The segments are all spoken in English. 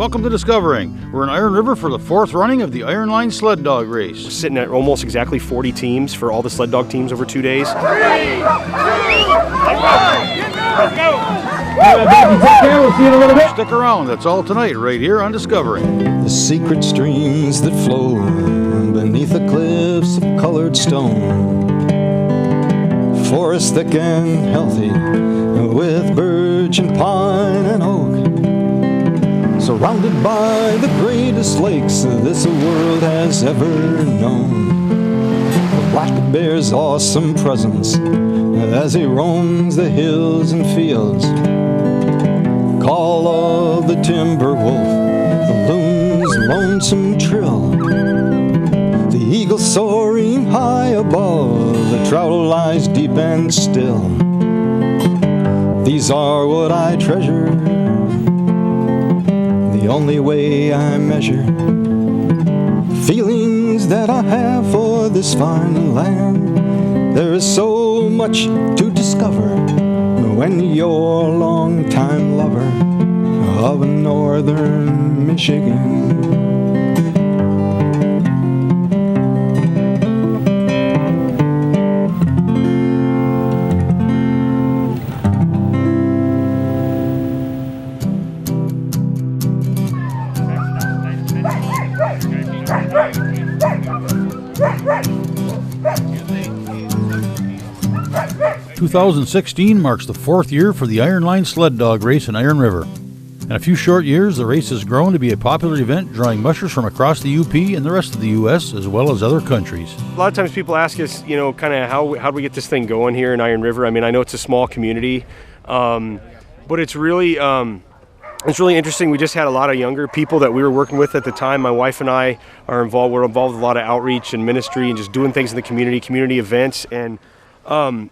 Welcome to Discovering. We're in Iron River for the 4th running of the Ironline Sled Dog Race. We're sitting at almost exactly 40 teams for all the sled dog teams over 2 days. 3, 2, 1, let's go! Take care, we'll see you in a little bit. Stick around, that's all tonight, right here on Discovering. The secret streams that flow beneath the cliffs of colored stone. Forest thick and healthy with birch and pine and oak. Surrounded by the greatest lakes this world has ever known. The black bear's awesome presence as he roams the hills and fields. Call of the timber wolf, the loon's lonesome trill. The eagle soaring high above, the trout lies deep and still. These are what I treasure, the only way I measure feelings that I have for this fine land. There is so much to discover when you're a long-time lover of northern Michigan. 2016 marks the 4th year for the Ironline Sled Dog Race in Iron River. In a few short years, the race has grown to be a popular event, drawing mushers from across the UP and the rest of the U.S., as well as other countries. A lot of times people ask us, kind of how do we get this thing going here in Iron River? I mean, I know it's a small community, but it's really interesting. We just had a lot of younger people that we were working with at the time. My wife and I we're involved with a lot of outreach and ministry and just doing things in the community events. And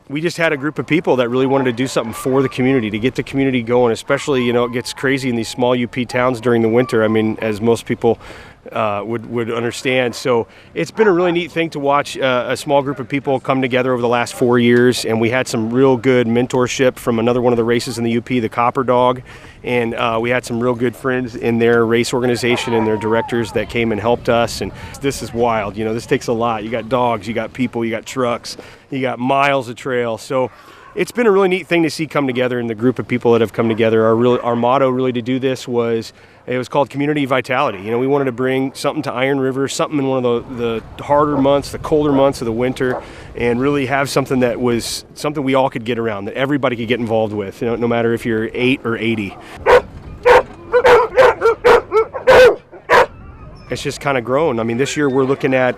we just had a group of people that really wanted to do something for the community, to get the community going, especially, it gets crazy in these small UP towns during the winter. I mean, as most people would understand. So it's been a really neat thing to watch a small group of people come together over the last 4 years, and we had some real good mentorship from another one of the races in the UP, the Copper Dog, and we had some real good friends in their race organization and their directors that came and helped us. And this is wild. This takes a lot. You got dogs, you got people, you got trucks, you got miles of trail. So it's been a really neat thing to see come together, and the group of people that have come together. Our motto really to do this was called Community Vitality. We wanted to bring something to Iron River, something in one of the harder months, the colder months of the winter, and really have something that was something we all could get around, that everybody could get involved with, no matter if you're 8 or 80. It's just kind of grown. I mean, this year we're looking at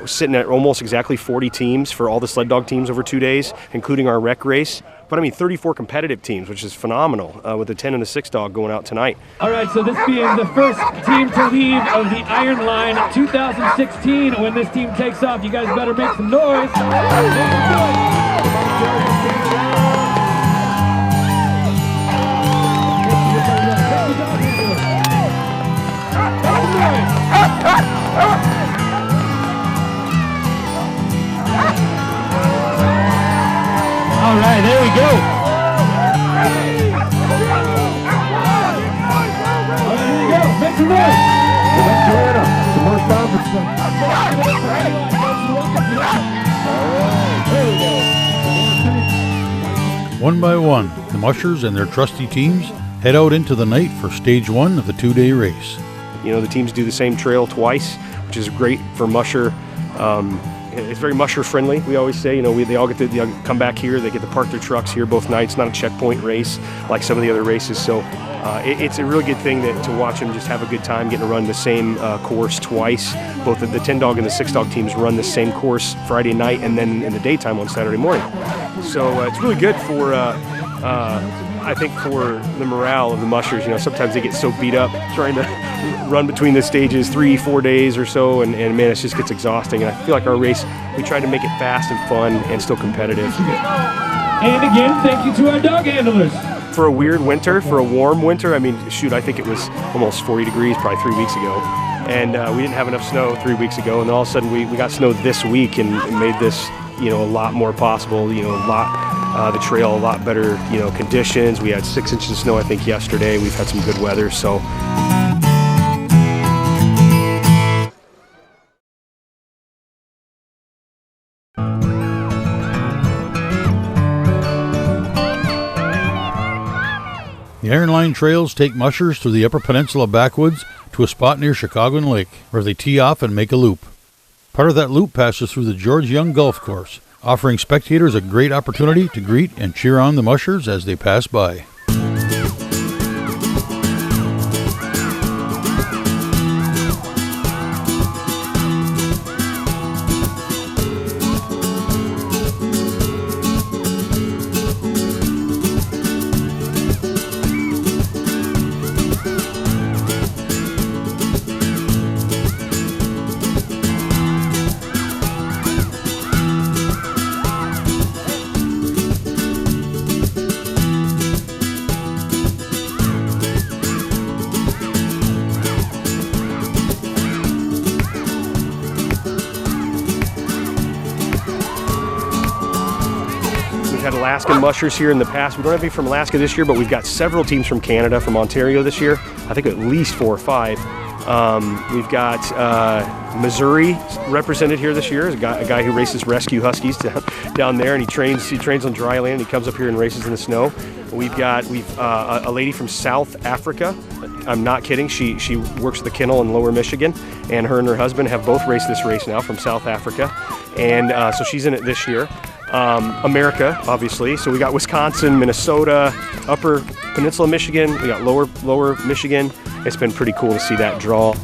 sitting at almost exactly 40 teams for all the sled dog teams over 2 days, including our rec race. But 34 competitive teams, which is phenomenal, with the 10 and the 6 dog going out tonight. All right, so this being the first team to leave of the Iron Line 2016. When this team takes off, you guys better make some noise. All right, there we go. All right, here we go. Make some noise. One by one, the mushers and their trusty teams head out into the night for stage 1 of the 2-day race. The teams do the same trail twice, which is great for musher. It's very musher friendly, we always say. They all get to come back here. They get to park their trucks here both nights. Not a checkpoint race like some of the other races. So it's a really good thing to watch them just have a good time getting to run the same course twice. Both the 10 dog and the 6 dog teams run the same course Friday night and then in the daytime on Saturday morning. So it's really good for I think for the morale of the mushers. Sometimes they get so beat up trying to run between the stages 3-4 days or so, and man, it just gets exhausting. And I feel like our race, we tried to make it fast and fun and still competitive. And again, thank you to our dog handlers. For a weird winter, for a warm winter, I think it was almost 40 degrees probably 3 weeks ago. And we didn't have enough snow 3 weeks ago, and then all of a sudden we got snow this week and made this a lot more possible, the trail a lot better, conditions. We had 6 inches of snow, I think, yesterday. We've had some good weather, so Ironline trails take mushers through the Upper Peninsula backwoods to a spot near Chicagoan Lake, where they tee off and make a loop. Part of that loop passes through the George Young Golf Course, offering spectators a great opportunity to greet and cheer on the mushers as they pass by. We've had Alaskan mushers here in the past. We don't have any from Alaska this year, but we've got several teams from Canada, from Ontario this year. I think at least 4 or 5. We've got Missouri represented here this year. A guy who races rescue huskies down there, and he trains on dry land. He comes up here and races in the snow. We've a lady from South Africa. I'm not kidding. She works at the kennel in Lower Michigan, and her husband have both raced this race now from South Africa, and so she's in it this year. America, obviously. So we got Wisconsin, Minnesota, Upper Peninsula Michigan. We got Lower Michigan. It's been pretty cool to see that draw.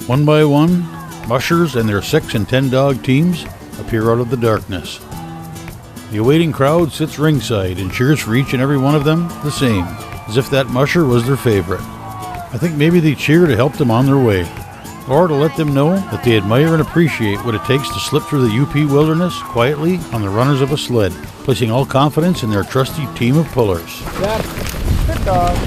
One by one, mushers and their 6 and 10 dog teams appear out of the darkness. The awaiting crowd sits ringside and cheers for each and every one of them the same, as if that musher was their favorite. I think maybe they cheer to help them on their way, or to let them know that they admire and appreciate what it takes to slip through the UP wilderness quietly on the runners of a sled, placing all confidence in their trusty team of pullers. Good dog.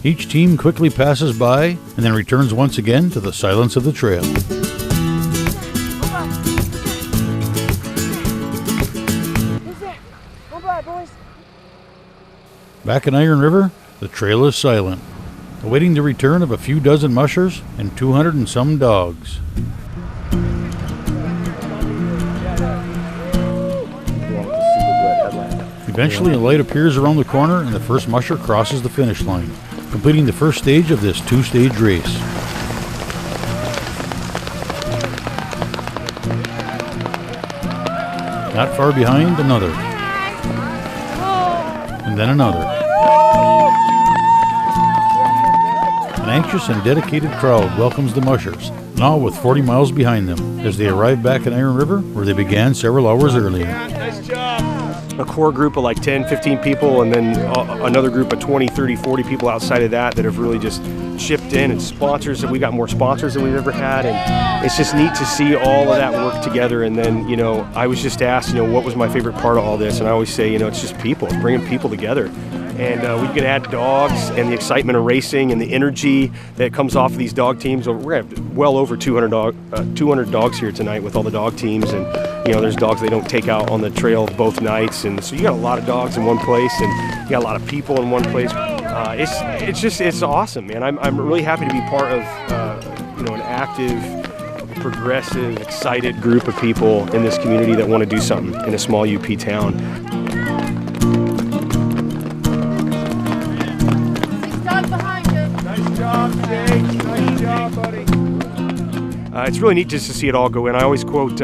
Each team quickly passes by and then returns once again to the silence of the trail. Back in Iron River, the trail is silent, awaiting the return of a few dozen mushers and 200 and some dogs. Eventually, a light appears around the corner and the first musher crosses the finish line, completing the first stage of this 2-stage race. Not far behind, another. And then another. An anxious and dedicated crowd welcomes the mushers, now with 40 miles behind them, as they arrive back in Iron River, where they began several hours earlier. Nice job. A core group of like 10, 15 people, and then another group of 20, 30, 40 people outside of that have really just chipped in, and sponsors. We got more sponsors than we've ever had, and it's just neat to see all of that work together. And then, I was just asked, what was my favorite part of all this? And I always say, it's just people. It's bringing people together. And we can add dogs and the excitement of racing and the energy that comes off of these dog teams. We're going to have well over 200 dogs here tonight with all the dog teams. And, there's dogs they don't take out on the trail both nights. And so you got a lot of dogs in one place, and you got a lot of people in one place. It's awesome, man. I'm really happy to be part of, an active, progressive, excited group of people in this community that want to do something in a small UP town. Nice job, buddy. It's really neat just to see it all go in. I always quote,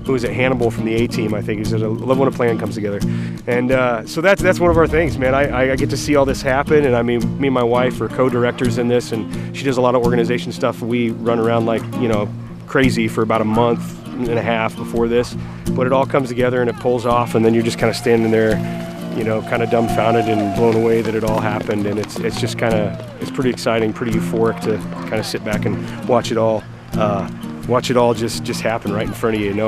who was it, Hannibal from the A-Team, I think. He said, I love when a plan comes together. And so that's one of our things, man. I get to see all this happen, and me and my wife are co-directors in this, and she does a lot of organization stuff. We run around like, crazy for about a month and a half before this. But it all comes together and it pulls off, and then you're just kind of standing there, kind of dumbfounded and blown away that it all happened. And it's just it's pretty exciting, pretty euphoric to kind of sit back and watch it all just happen right in front of you.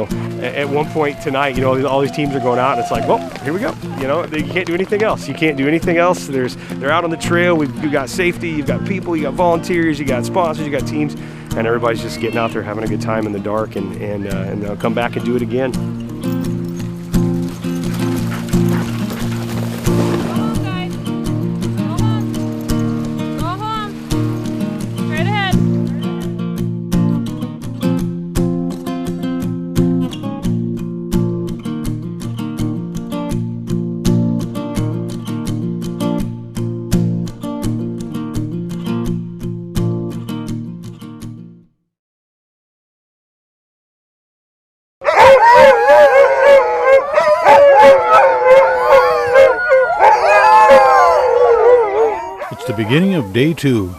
At one point tonight, all these teams are going out, and it's like, well, here we go. You can't do anything else. You can't do anything else. They're out on the trail. You've got safety, you've got people, you got volunteers, you got sponsors, you got teams, and everybody's just getting out there having a good time in the dark, and they'll come back and do it again. beginning of day 2.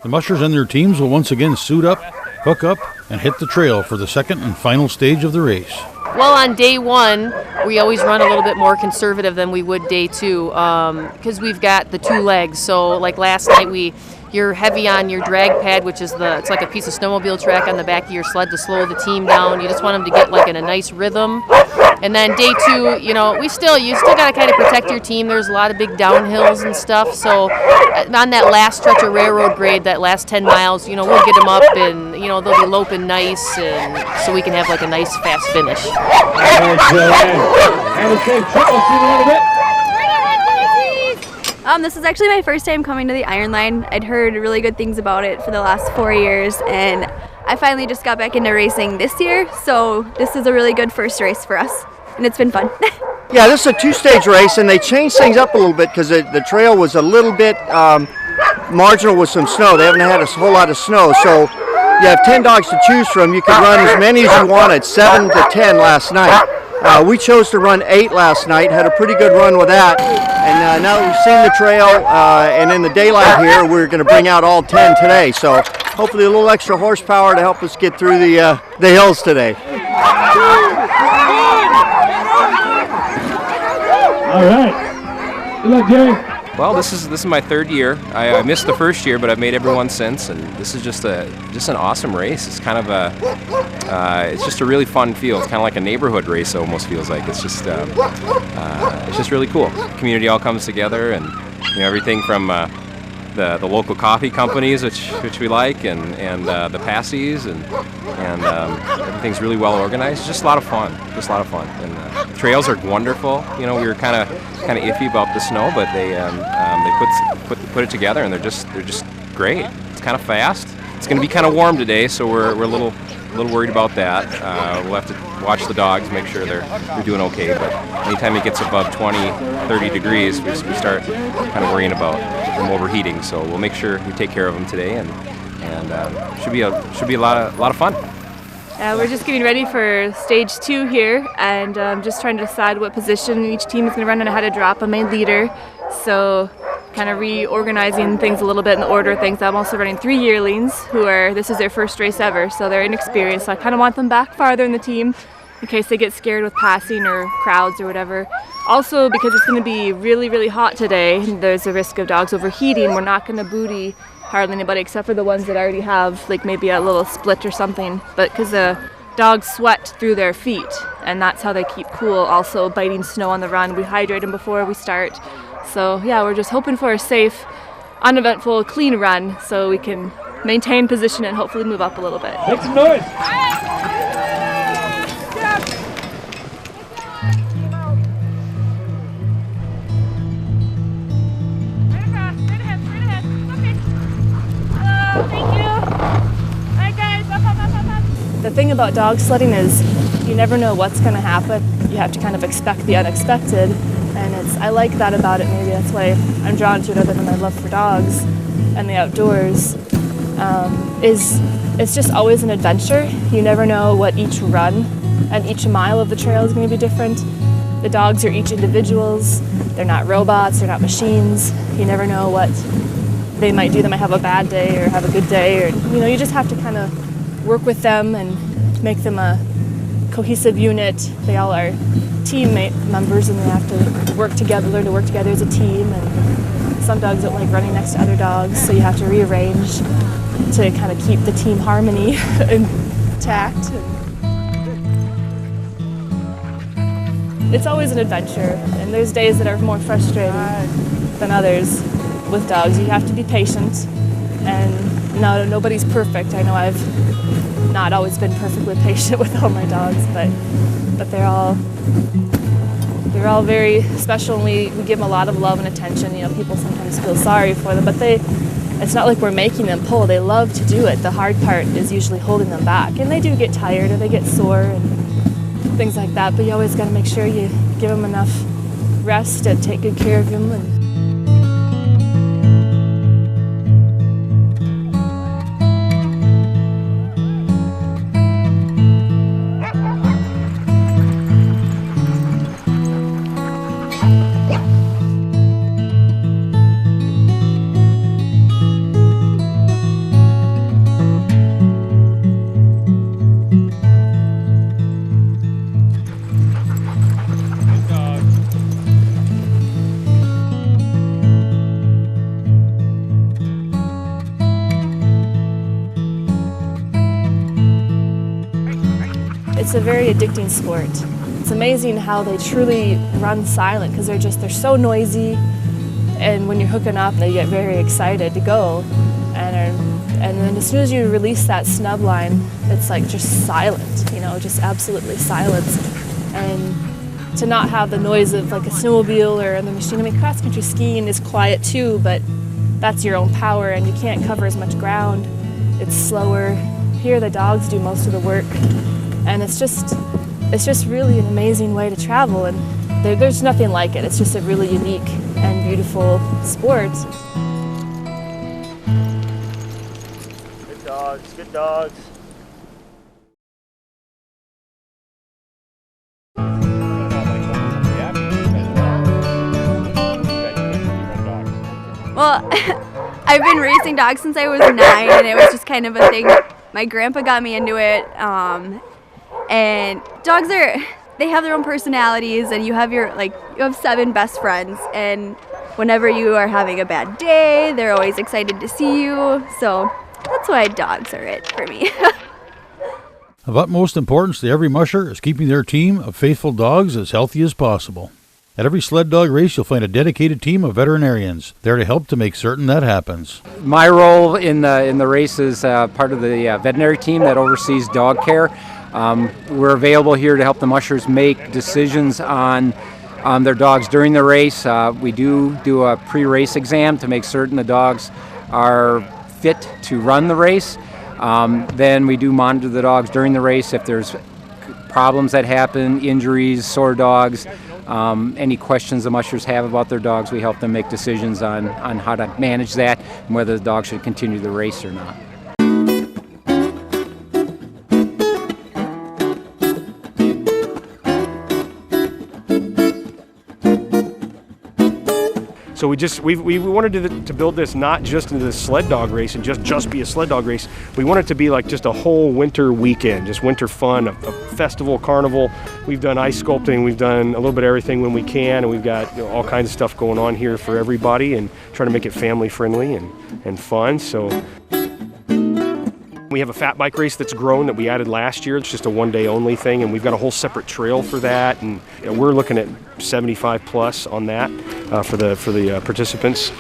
The mushers and their teams will once again suit up, hook up, and hit the trail for the second and final stage of the race. Well, on day 1, we always run a little bit more conservative than we would day 2 because we've got the 2 legs. So like last night, you're heavy on your drag pad, which is it's like a piece of snowmobile track on the back of your sled to slow the team down. You just want them to get like in a nice rhythm. And then day 2, you still got to kind of protect your team. There's a lot of big downhills and stuff. So on that last stretch of railroad grade, that last 10 miles, we'll get them up and, they'll be loping nice, and so we can have like a nice fast finish. This is actually my first time coming to the Ironline. I'd heard really good things about it for the last 4 years, and I finally just got back into racing this year, so this is a really good first race for us, and it's been fun. Yeah, this is a 2-stage race, and they changed things up a little bit because the trail was a little bit marginal with some snow. They haven't had a whole lot of snow, so you have 10 dogs to choose from. You can run as many as you wanted, 7 to 10 last night. We chose to run 8 last night, had a pretty good run with that, and now that we've seen the trail and in the daylight here, we're going to bring out all 10 today, so hopefully a little extra horsepower to help us get through the hills today. All right. Good luck, Jerry. Well, this is my 3rd year. I missed the first year, but I've made every one since, and this is just an awesome race. It's kind of it's just a really fun feel. It's kind of like a neighborhood race. It almost feels like it's just really cool. The community all comes together, and everything from the local coffee companies, which we like, and the passies, and everything's really well organized. It's just a lot of fun. And the trails are wonderful. We were kind of iffy about the snow, but they put it together, and they're just great. It's kind of fast. It's going to be kind of warm today, so we're a little worried about that. We'll have to watch the dogs, make sure they're doing okay. But anytime it gets above 20, 30 degrees, we start kind of worrying about them overheating. So we'll make sure we take care of them today, and should be a lot of fun. We're just getting ready for stage 2 here, and just trying to decide what position each team is going to run and how to drop a main leader. So kind of reorganizing things a little bit in the order of things. I'm also running 3 yearlings this is their first race ever, so they're inexperienced. So I kind of want them back farther in the team in case they get scared with passing or crowds or whatever. Also, because it's going to be really, really hot today, there's a risk of dogs overheating. We're not going to booty hardly anybody except for the ones that already have like maybe a little split or something, but because the dogs sweat through their feet, and that's how they keep cool. Also biting snow on the run. We hydrate them before we start. So yeah, we're just hoping for a safe, uneventful, clean run so we can maintain position and hopefully move up a little bit. Make some noise. The thing about dog sledding is you never know what's going to happen. You have to kind of expect the unexpected, and I like that about it. Maybe that's why I'm drawn to it, other than my love for dogs and the outdoors. It's just always an adventure. You never know what each run and each mile of the trail is going to be different. The dogs are each individuals. They're not robots. They're not machines. You never know what they might do. They might have a bad day or have a good day, or you just have to kind of work with them and make them a cohesive unit. They all are teammate members, and they have to work together, learn to work together as a team. And some dogs don't like running next to other dogs, so you have to rearrange to kind of keep the team harmony intact. It's always an adventure, and there's days that are more frustrating than others with dogs. You have to be patient, and nobody's perfect. I know I've not always been perfectly patient with all my dogs, but they're all very special, and we give them a lot of love and attention. People sometimes feel sorry for them, but it's not like we're making them pull. They love to do it. The hard part is usually holding them back, and they do get tired or they get sore and things like that, but you always got to make sure you give them enough rest and take good care of them. it's a very addicting sport. It's amazing how they truly run silent because they're so noisy, and when you're hooking up, they get very excited to go, and then as soon as you release that snub line, it's like just silent, you know, just absolutely silence. And to not have the noise of like a snowmobile or the machine. I mean, cross-country skiing is quiet too, but that's your own power and you can't cover as much ground. It's slower. Here the dogs do most of the work, and it's just really an amazing way to travel, and there's nothing like it. It's just a really unique and beautiful sport. Good dogs, good dogs. Well, I've been racing dogs since I was 9, and it was just kind of a thing. My grandpa got me into it, and dogs they have their own personalities, and you have 7 best friends, and whenever you are having a bad day, they're always excited to see you, so that's why dogs are it for me. Of utmost importance to every musher is keeping their team of faithful dogs as healthy as possible. At every sled dog race, you'll find a dedicated team of veterinarians there to help to make certain that happens. My role in the race is part of the veterinary team that oversees dog care. We're available here to help the mushers make decisions on their dogs during the race. We do a pre-race exam to make certain the dogs are fit to run the race. Then we do monitor the dogs during the race if there's problems that happen, injuries, sore dogs. Any questions the mushers have about their dogs, we help them make decisions on how to manage that and whether the dog should continue the race or not. So we wanted to build this not just into the sled dog race and just be a sled dog race. We want it to be like just a whole winter weekend, just winter fun, a festival, carnival. We've done ice sculpting, we've done a little bit of everything when we can, and we've got all kinds of stuff going on here for everybody and trying to make it family friendly and fun. So we have a fat bike race that's grown that we added last year. It's just a one-day only thing, and we've got a whole separate trail for that, and we're looking at 75 plus on that for the participants.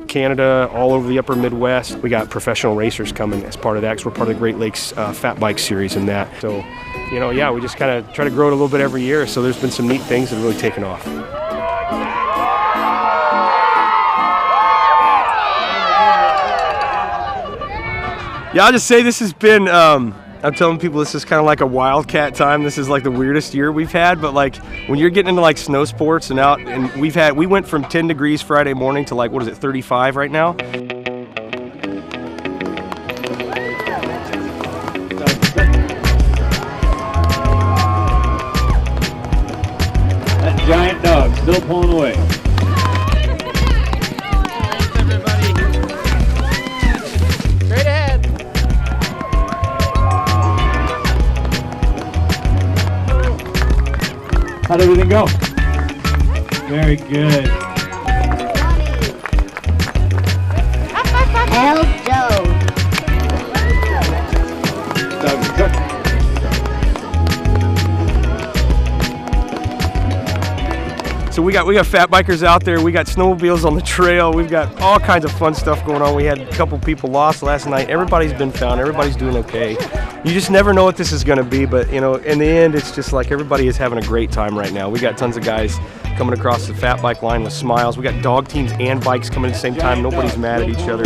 Canada, all over the upper Midwest. We got professional racers coming as part of that because we're part of the Great Lakes Fat Bike Series and that. So, we just kind of try to grow it a little bit every year. So there's been some neat things that have really taken off. Yeah, I'll just say this has been, I'm telling people this is kind of like a wildcat time. This is like the weirdest year we've had, but like when you're getting into like snow sports and out, and we went from 10 degrees Friday morning to like, 35 right now? That giant dog still pulling away. How'd everything go? Very good. Help Joe. So we got fat bikers out there, we got snowmobiles on the trail, we've got all kinds of fun stuff going on. We had a couple people lost last night. Everybody's been found, everybody's doing okay. You just never know what this is going to be, but in the end, it's just like everybody is having a great time right now. We got tons of guys coming across the fat bike line with smiles. We got dog teams and bikes coming at the same time. Nobody's mad at each other.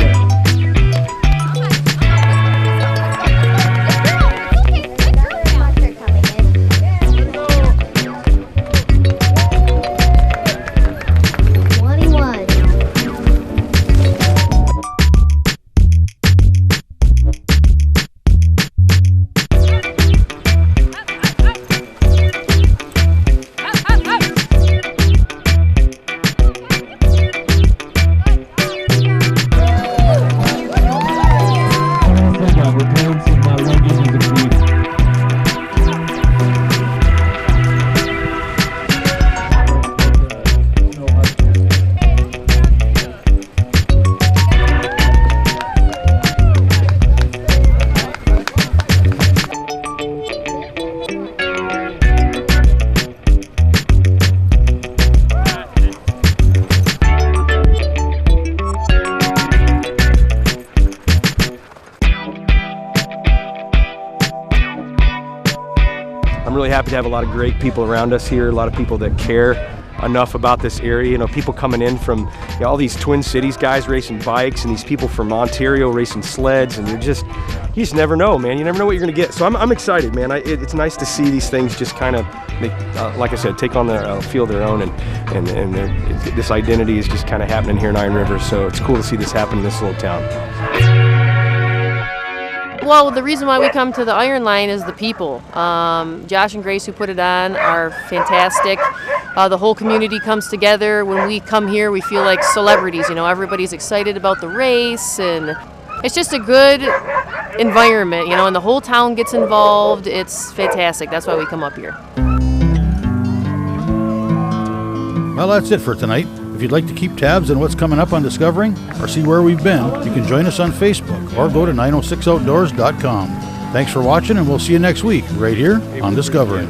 I'm really happy to have a lot of great people around us here, a lot of people that care enough about this area. You know, people coming in from all these Twin Cities guys racing bikes, and these people from Ontario racing sleds, and you just never know, man. You never know what you're gonna get. So I'm excited, man. It's nice to see these things just kind of, like I said, take on their feel their own, and this identity is just kind of happening here in Iron River. So it's cool to see this happen in this little town. Well, the reason why we come to the Ironline is the people. Josh and Grace, who put it on, are fantastic. The whole community comes together. When we come here, we feel like celebrities. You know, everybody's excited about the race, and it's just a good environment, you know, and the whole town gets involved. It's fantastic. That's why we come up here. Well, that's it for tonight. If you'd like to keep tabs on what's coming up on Discovering or see where we've been, you can join us on Facebook or go to 906outdoors.com. Thanks for watching, and we'll see you next week right here on Discovering.